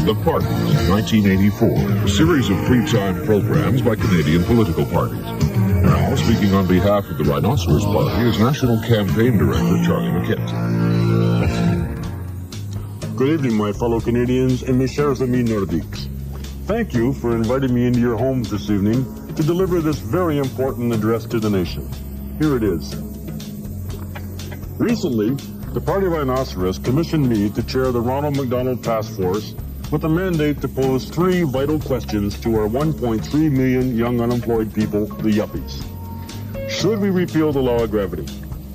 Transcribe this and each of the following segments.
The Parties, 1984, a series of pre-timed programs by Canadian political parties. Now, speaking on behalf of the Rhinoceros Party is National Campaign Director Charlie McKenzie. Good evening, my fellow Canadians and mes chers amis nordiques. Thank you for inviting me into your homes this evening to deliver this very important address to the nation. Here it is. Recently, the Party Rhinoceros commissioned me to chair the Ronald McDonald Task Force with a mandate to pose 3 vital questions to our 1.3 million young unemployed people, the yuppies. Should we repeal the law of gravity?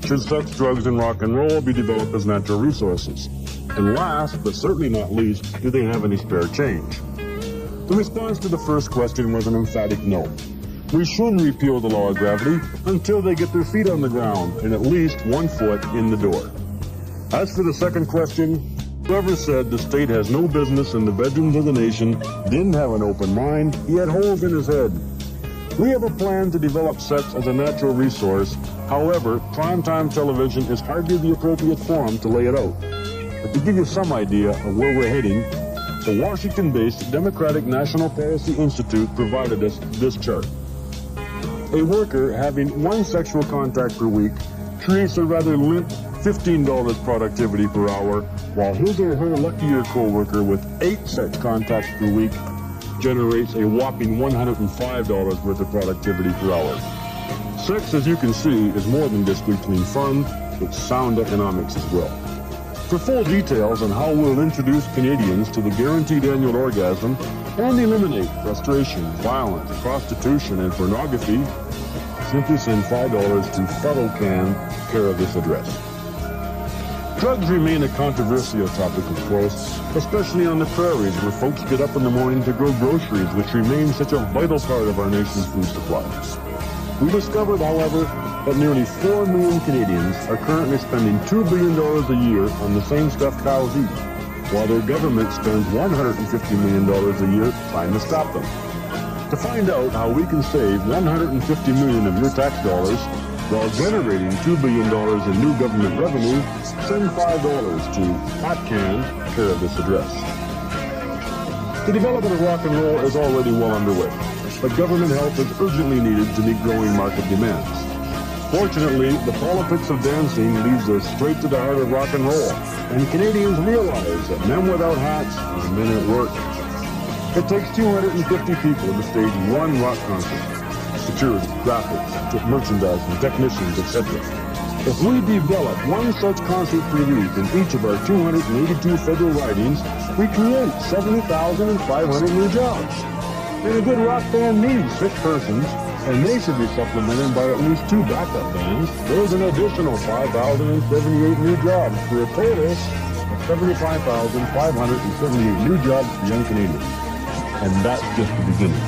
Should sex, drugs, and rock and roll be developed as natural resources? And last, but certainly not least, do they have any spare change? The response to the first question was an emphatic no. We shouldn't repeal the law of gravity until they get their feet on the ground and at least 1 foot in the door. As for the second question, whoever said the state has no business in the bedrooms of the nation didn't have an open mind, he had holes in his head. We have a plan to develop sex as a natural resource. However, primetime television is hardly the appropriate forum to lay it out. But to give you some idea of where we're heading, the Washington-based Democratic National Policy Institute provided us this chart. A worker having 1 sexual contact per week creates a rather limp $15 productivity per hour, while his or her luckier co-worker with 8 sex contacts per week generates a whopping $105 worth of productivity per hour. Sex, as you can see, is more than just good clean fun, it's sound economics as well. For full details on how we'll introduce Canadians to the guaranteed annual orgasm and eliminate frustration, violence, prostitution, and pornography, simply send $5 to FellowCan, care of this address. Drugs remain a controversial topic, of course, especially on the prairies where folks get up in the morning to grow groceries, which remain such a vital part of our nation's food supply. We discovered, however, that nearly 4 million Canadians are currently spending $2 billion a year on the same stuff cows eat, while their government spends $150 million a year trying to stop them. To find out how we can save $150 million of your tax dollars while generating $2 billion in new government revenue, send $5 to PotCan, care of this address. The development of rock and roll is already well underway, but government help is urgently needed to meet growing market demands. Fortunately, the politics of dancing leads us straight to the heart of rock and roll, and Canadians realize that men without hats are men at work. It takes 250 people to stage 1 rock concert. Security, graphics, merchandising, technicians, etc. If we develop 1 such concert per week in each of our 282 federal ridings, we create 70,500 new jobs. And a good rock band needs 6 persons, and they should be supplemented by at least 2 backup bands. There's an additional 5,078 new jobs for a total of 75,578 new jobs for young Canadians. And that's just the beginning.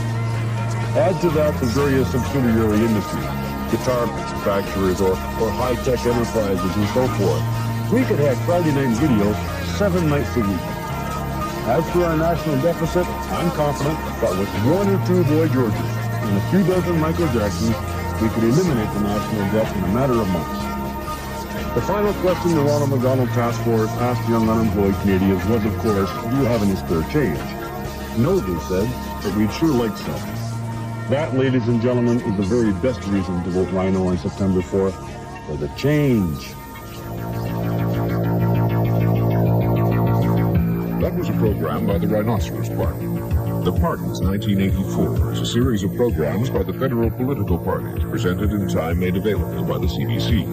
Add to that the various subsidiary industries, guitar manufacturers or high-tech enterprises and so forth. We could have Friday night video 7 nights a week. As for our national deficit, I'm confident that with 1 or 2 Boy Georges and a few dozen Michael Jacksons, we could eliminate the national debt in a matter of months. The final question the Ronald McDonald Task Force asked young unemployed Canadians was, of course, do you have any spare change? No, they said, but we'd sure like some. That, ladies and gentlemen, is the very best reason to vote Rhino on September 4th, for the change. That was a program by the Rhinoceros Party. The Parties, 1984, is a series of programs by the federal political parties presented in time made available by the CBC.